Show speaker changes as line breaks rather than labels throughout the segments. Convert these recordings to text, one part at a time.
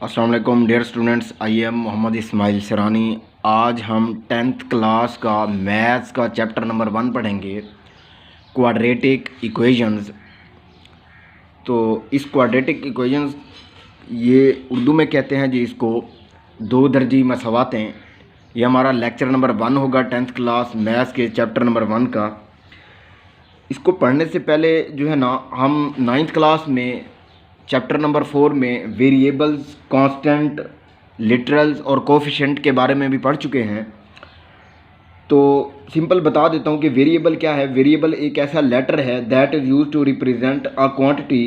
अस्सलाम वालेकुम dear students, I am Mohammad Ismail Sarani. आज हम 10th क्लास का मैथ्स का चैप्टर नंबर 1 पढ़ेंगे, क्वाड्रेटिक इक्वेशंस। तो इस क्वाड्रेटिक इक्वेशंस ये उर्दू में कहते हैं जी इसको दो दर्जी मसवातें। ये हमारा लेक्चर नंबर 1 होगा 10th क्लास मैथ्स के चैप्टर नंबर 1 का। इसको पढ़ने से पहले जो है ना, हम 9th क्लास में चैप्टर नंबर 4 में वेरिएबल्स, कांस्टेंट, लिटरल्स और कोफिशिएंट के बारे में भी पढ़ चुके हैं। तो सिंपल बता देता हूँ कि वेरिएबल क्या है। वेरिएबल एक ऐसा लेटर है that is use to represent a quantity,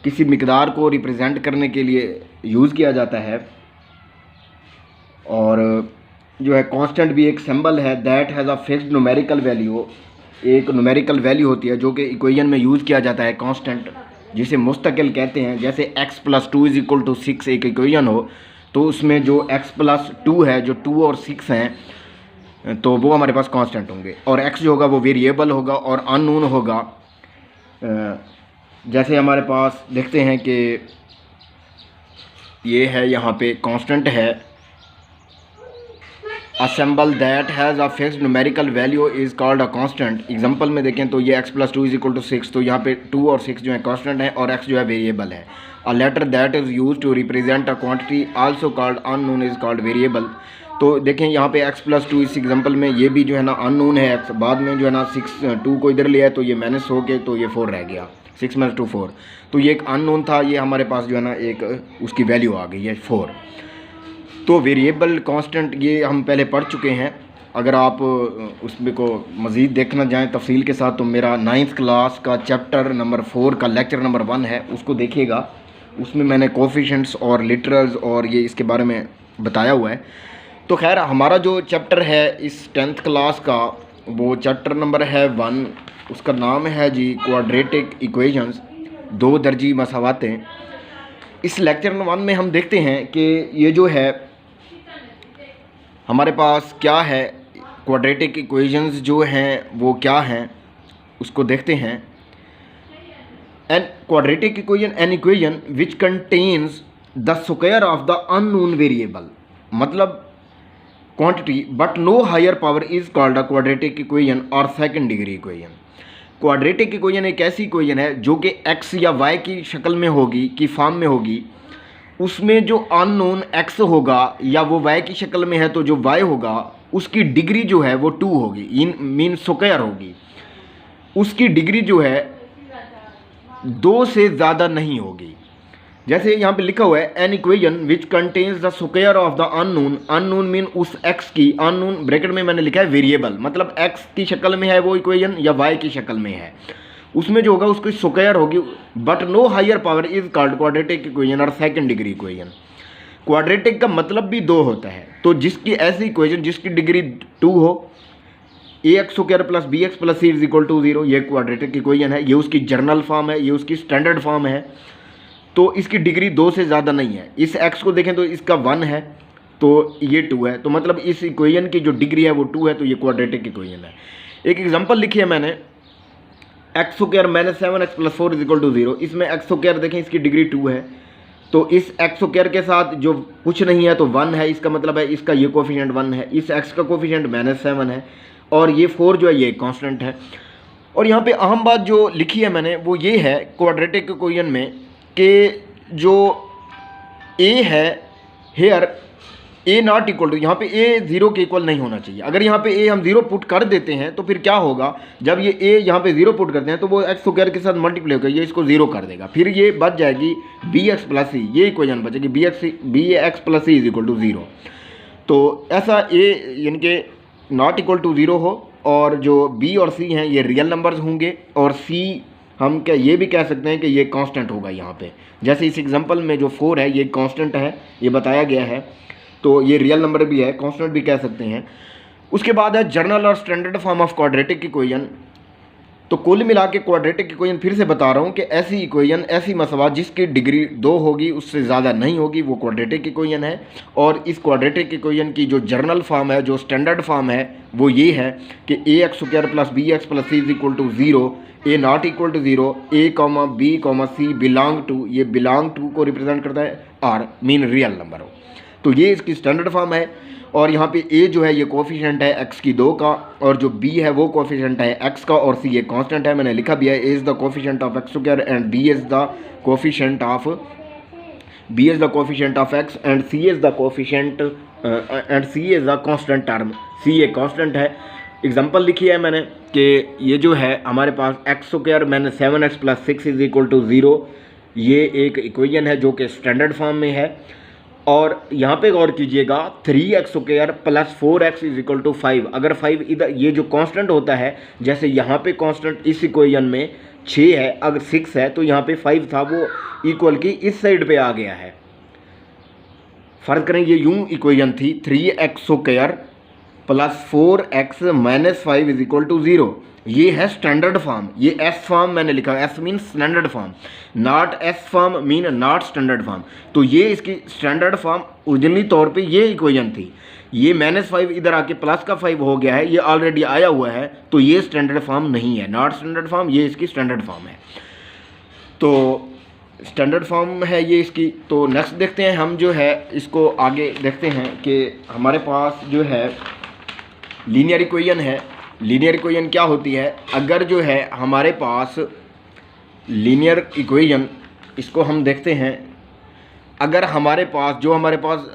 किसी मिकदार को रिप्रेजेंट करने के लिए यूज़ किया जाता है। और जो है कांस्टेंट भी एक सिंबल है that has a fixed numerical value. एक न्यूमेरिकल वैल्यू होती है जो कि इक्वेशन में यूज़ किया जाता है, कांस्टेंट जिसे मुस्तकिल कहते हैं। जैसे x+2 = 6 एक इक्वेशन हो, तो उसमें जो x+2 है, जो 2 और 6 हैं, तो वो हमारे पास कांस्टेंट होंगे। और x जो होगा वो वेरिएबल होगा और अननोन होगा। जैसे हमारे पास देखते हैं कि ये है, यहाँ पे कांस्टेंट है, a symbol that has a fixed numerical value is called a constant. Example में देखें तो ये x+2 = 6, तो यहाँ पे 2 और 6 जो है कांस्टेंट है और x जो है वेरिएबल है। A letter that is use to represent a quantity also called unknown is called variable. तो देखें यहाँ पे x+2 इस एग्जांपल में ये भी जो है ना अननोन है। x बाद में जो है ना 2 को इधर लिया है तो ये माइनस हो के तो ये 4 रह गया, 6 - 2 4। तो ये एक अननोन था, ये हमारे पास जो है ना एक उसकी वैल्यू आ गई है 4। तो वेरिएबल, कांस्टेंट ये हम पहले पढ़ चुके हैं। अगर आप उसमें को मज़ीद देखना चाहें तफसील के साथ तो मेरा 9th क्लास का चैप्टर नंबर 4 का लेक्चर नंबर 1 है, उसको देखिएगा। उसमें मैंने कोफिशिएंट्स और लिटरल्स और ये इसके बारे में बताया हुआ है। तो खैर हमारा जो चैप्टर है इस 10th क्लास का, वो चैप्टर नंबर है 1। उसका नाम है जी क्वाड्रेटिक इक्वेशंस, दो दर्जी मसावातें। इस लेक्चर नंबर 1 में हम देखते हैं कि ये जो है हमारे पास क्या है, क्वाड्रेटिक इक्वेशंस जो हैं वो क्या हैं उसको देखते हैं। An quadratic equation an equation which contains the square of the unknown variable, मतलब quantity, but no higher power is called a quadratic equation और second degree equation. Quadratic equation एक ऐसी इक्वेशन है जो कि x या y की शक्ल में होगी, की फॉर्म में होगी। उसमें जो अननोन x होगा या वो y की शक्ल में है तो जो y होगा उसकी डिग्री जो है वो 2 होगी, इन मीन स्क्वायर होगी। उसकी डिग्री जो है 2 से ज़्यादा नहीं होगी। जैसे यहाँ पे लिखा हुआ है N equation which contains the square of the unknown. Unknown mean उस x की, अननोन ब्रैकेट में मैंने लिखा है वेरिएबल, मतलब x की शक्ल में है वो इक्वेशन या y की शक्ल में है, उसमें जो होगा उसकी स्क्वायर होगी। But no higher power is called quadratic equation और सेकंड डिग्री इक्वेशन। क्वाड्रेटिक का मतलब भी 2 होता है, तो जिसकी ऐसी इक्वेशन जिसकी डिग्री 2 हो, ax² + bx + c = 0, ये क्वाड्रेटिक इक्वेशन है। ये उसकी जर्नल फॉर्म है, ये उसकी स्टैंडर्ड फॉर्म है। तो इसकी डिग्री 2 से ज़्यादा नहीं है। इस x को देखें तो इसका 1 है, तो ये 2 है, तो मतलब इस इक्वेशन की जो डिग्री है वो 2 है, तो ये क्वाड्रेटिक इक्वेशन है। एक एग्जांपल लिखी है मैंने, x² - 7x + 4 = 0। इसमें x² देखें इसकी डिग्री 2 है, तो इस x² के साथ जो कुछ नहीं है तो 1 है, इसका मतलब है इसका ये कोफिशिएंट 1 है, इस x का कोफिशिएंट -7 है और ये 4 जो है ये कांस्टेंट है। और यहाँ पे अहम बात जो लिखी है मैंने वो ये है क्वाड्रेटिक इक्वेशन में कि जो a है here a not equal to, यहाँ पे a 0 के इक्वल नहीं होना चाहिए। अगर यहाँ पे a हम 0 पुट कर देते हैं तो फिर क्या होगा, जब ये a यहाँ पे 0 पुट करते हैं तो वो x² के साथ मल्टीप्लाई होकर ये इसको 0 कर देगा, फिर ये बच जाएगी bx + c, ये इक्वेशन बचेगी bx + c = 0। तो ऐसा a यानी कि नॉट इक्वल टू 0 हो और जो b और c हैं ये रियल नंबर्स होंगे और c हम क्या ये भी कह सकते हैं कि ये कांस्टेंट होगा। यहाँ पे जैसे इस एग्जांपल में जो 4 है ये कांस्टेंट है, ये बताया गया है, तो ये रियल नंबर भी है, कांस्टेंट भी कह सकते हैं। उसके बाद है जर्नल और standard form of quadratic equation. तो कुल मिला के क्वाड्रेटिक इक्वेशन फिर से बता रहा हूँ कि ऐसी इक्वेशन, ऐसी मसवा जिसकी डिग्री 2 होगी, उससे ज़्यादा नहीं होगी, वो क्वाड्रेटिक इक्वेशन है। और इस क्वाड्रेटिक इक्वेशन की जो जर्नल फॉर्म है, जो स्टैंडर्ड फॉर्म है, वो ये है कि ax² + bx + c = 0, a not equal to 0, a, b, c belong to, ये belong to को रिप्रेजेंट करता है r, मीन रियल नंबर हो। तो ये इसकी स्टैंडर्ड फॉर्म है। और यहाँ पे a जो है ये कोफिशिएंट है x की 2 का, और जो b है वो कोफिशिएंट है x का, और c ये कांस्टेंट है, मैंने लिखा भी है, a is the coefficient of x² and b is the coefficient of x and c is the coefficient and c is the constant term, c ये कांस्टेंट है। एग्जांपल लिखी है मैंने कि ये जो है हमारे पास x², मैंने 7x + 6 = 0, ये एक इक्वेशन है जो कि स्टैंडर्ड फॉर्म में है। और यहाँ पे गौर कीजिएगा 3x² + 4x = 5, अगर 5 इधर, ये जो कांस्टेंट होता है, जैसे यहाँ पे कांस्टेंट इस इक्वेशन में 6 है, अगर 6 है तो यहाँ पे 5 था, वो इक्वल की इस साइड पे आ गया है। फर्क करें, ये यूं इक्वेशन थी 3x² + 4x - 5 = 0, ये है स्टैंडर्ड फॉर्म। ये एस फॉर्म मैंने लिखा, S mean standard form, not S form mean not standard form. तो ये इसकी स्टैंडर्ड फॉर्म ओरिजिनली तौर पे ये इक्वेशन थी। ये -5 इधर आके +5 हो गया है, ये ऑलरेडी आया हुआ है, तो ये स्टैंडर्ड फॉर्म नहीं है, नॉट स्टैंडर्ड फॉर्म, ये इसकी स्टैंडर्ड फॉर्म है। तो स्टैंडर्ड फॉर्म है ये इसकी। तो नेक्स्ट देखते हैं हम, जो है इसको आगे देखते हैं कि हमारे पास जो है लीनियर इक्वेशन है। लीनियर इक्वेशन क्या होती है? अगर जो है हमारे पास लीनियर इक्वेशन, इसको हम देखते हैं, अगर हमारे पास जो हमारे पास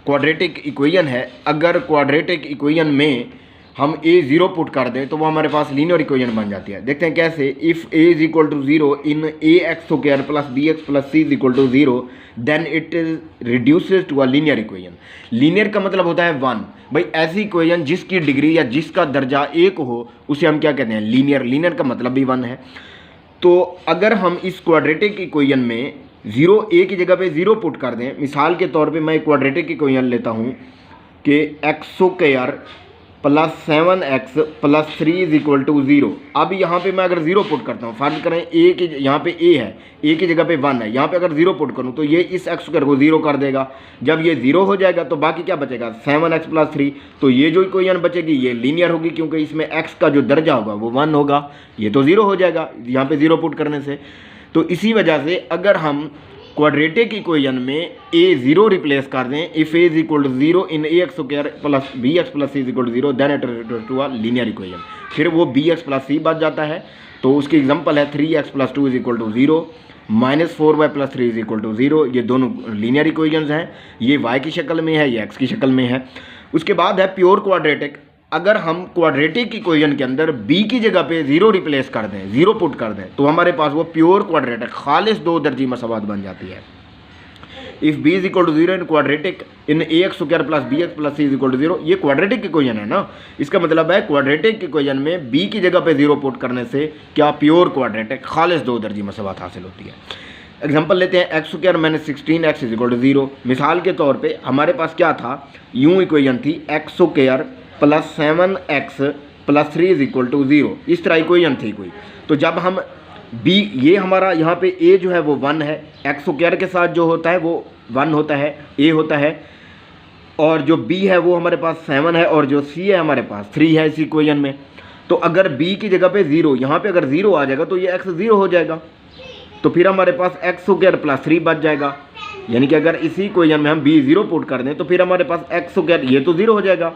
क्वाड्रेटिक इक्वेशन है, अगर क्वाड्रेटिक इक्वेशन में हम a 0 पुट कर दें तो वो हमारे पास लीनियर इक्वेशन बन जाती है। देखते हैं कैसे। If a = 0 in ax² + bx + c = 0 then it is reduces to a linear equation. Linear का मतलब होता है 1। भाई ऐसी इक्वेशन जिसकी डिग्री या जिसका दर्जा 1 हो उसे हम क्या कहते हैं? लीनियर। लीनियर का मतलब भी 1 है। तो अगर हम इस क्वाड्रेटिक इक्वेशन में 0 a की जगह पे 0 पुट कर दें, मिसाल के तौर पे मैं क्वाड्रेटिक इक्वेशन लेता हूँ कि x² + 7x + 3 = 0। अब यहाँ पे मैं अगर 0 पुट करता हूँ, फर्ज करें a की, यहाँ पे a है, a की जगह पे 1 है, यहाँ पे अगर 0 पुट करूँ तो ये इस x² को 0 कर देगा। जब ये 0 हो जाएगा तो बाकी क्या बचेगा? 7x + 3। तो ये जो इक्वेशन बचेगी ये लीनियर होगी, क्योंकि इसमें x का जो दर्जा होगा वो 1 होगा, ये तो 0 हो जाएगा यहाँ पे 0 पुट करने से। तो इसी वजह से अगर हम क्वाड्रेटिक इक्वेशन में a 0 रिप्लेस कर दें, if a = 0 in ax² + bx + c = 0 then it refers to a linear equation. फिर वो bx + c बच जाता है। तो उसकी एग्जांपल है 3x + 2 = 0, -4y + 3 = 0। ये दोनों लीनियर इक्वेशंस हैं। ये y की शक्ल में है, ये x की शक्ल में है। उसके बाद है प्योर क्वाड्रेटिक। अगर हम क्वाड्रेटिक इक्वेशन के अंदर b की जगह पे 0 रिप्लेस कर दें, 0 पुट कर दें, तो हमारे पास वो प्योर क्वाड्रेटिक खालिस 2 दर्जी मसवात बन जाती है। If b = 0 in quadratic in ax² + bx + c = 0, ये क्वाड्रेटिक इक्वेशन है ना। इसका मतलब है क्वाड्रेटिक इक्वेशन में b की जगह पे 0 पुट करने से क्या प्योर क्वाड्रेटिक खालिस 2 दर्जी मसवात हासिल होती है। एग्जाम्पल लेते हैं, x² - 16x = 0। मिसाल के तौर पर हमारे पास क्या था? यूँ इक्वेशन थी x² + 7x + 3 = 0। इस तरह इक्वेशन थी कोई। तो जब हम b, ये हमारा यहाँ पे a जो है वो 1 है, x² के साथ जो होता है वो 1 होता है, a होता है, और जो b है वो हमारे पास 7 है, और जो c है हमारे पास 3 है इस इक्वेशन में। तो अगर b की जगह पे 0, यहाँ पे अगर 0 आ जाएगा तो ये x 0 हो जाएगा। तो फिर हमारे पास x² + 3 बच जाएगा। यानी कि अगर इसी इक्वेशन में हम b 0 पुट कर दें तो फिर हमारे पास x², ये तो 0 हो जाएगा,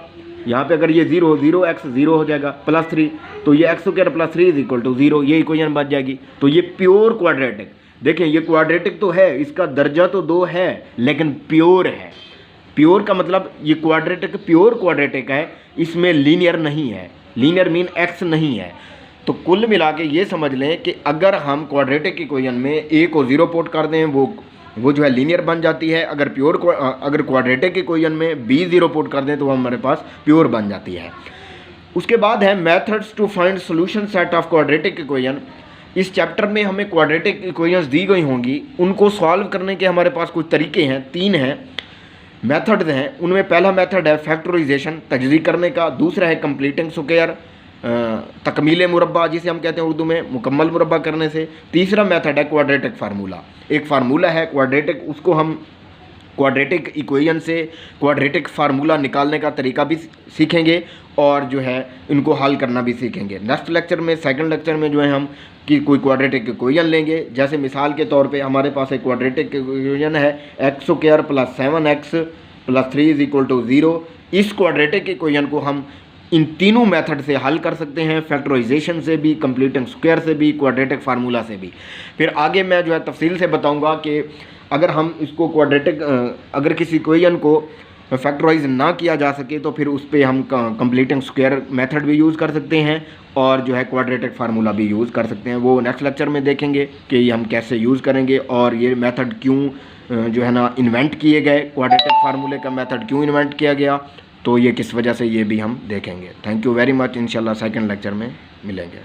यहाँ पे अगर ये 0 0x 0 हो जाएगा, +3, तो ये x² + 3 = 0, ये इक्वेशन बच जाएगी। तो ये प्योर क्वाड्रेटिक। देखें ये क्वाड्रेटिक तो है, इसका दर्जा तो 2 है, लेकिन प्योर है। प्योर का मतलब ये क्वाड्रेटिक प्योर क्वाड्रेटिक है, इसमें लीनियर नहीं है। लीनियर मीन x नहीं है। तो कुल मिला के ये समझ लें कि अगर हम क्वाड्रेटिक इक्वेशन में a को 0 पुट कर दें, वो जो है लीनियर बन जाती है। अगर क्वाड्रेटिक इक्वेशन में b 0 पुट कर दें तो वो हमारे पास प्योर बन जाती है। उसके बाद है methods to find solution set of quadratic equation. इस चैप्टर में हमें क्वाड्रेटिक इक्वेशंस दी गई होंगी, उनको सॉल्व करने के हमारे पास कुछ तरीके हैं, 3 हैं, मेथड्स हैं। उनमें पहला मेथड है फैक्टराइजेशन, तजज़ी करने का। दूसरा है कंप्लीटिंग स्क्वायर, तकमील मुरब्बा जिसे हम कहते हैं उर्दू में, मुकम्मल मुरब्बा करने से। तीसरा मेथड है क्वाड्रेटिक फार्मूला। एक फार्मूला है क्वाड्रेटिक, उसको हम क्वाड्रेटिक इक्वेशन से क्वाड्रेटिक फार्मूला निकालने का तरीका भी सीखेंगे और जो है इनको हल करना भी सीखेंगे। नेक्स्ट लेक्चर में, सेकंड लेक्चर में जो है हम कि कोई क्वाड्रेटिक इक्वेशन लेंगे। जैसे मिसाल के तौर पे हमारे पास एक क्वाड्रेटिक इक्वेशन है x² + 7x + 3 = 0। इस क्वाड्रेटिक इक्वेशन को हम इन तीनों मेथड से हल कर सकते हैं, फैक्टराइजेशन से भी, कंप्लीटिंग स्क्वायर से भी, क्वाड्रेटिक फार्मूला से भी। फिर आगे मैं जो है तफसील से बताऊंगा कि अगर हम इसको क्वाड्रेटिक, अगर किसी इक्वेशन को फैक्टराइज ना किया जा सके तो फिर उस पर हम कंप्लीटिंग स्क्वायर मेथड भी यूज़ कर सकते हैं और जो है क्वाड्रेटिक फार्मूला भी यूज़ कर सकते हैं। वो नेक्स्ट लेक्चर में देखेंगे कि ये हम कैसे यूज़ करेंगे और ये मेथड क्यों जो है ना इन्वेंट किए गए, क्वाड्रेटिक फार्मूले का मेथड क्यों इन्वेंट किया गया, तो ये किस वजह से, ये भी हम देखेंगे। Thank you very much. इंशाल्लाह सेकंड लेक्चर में मिलेंगे।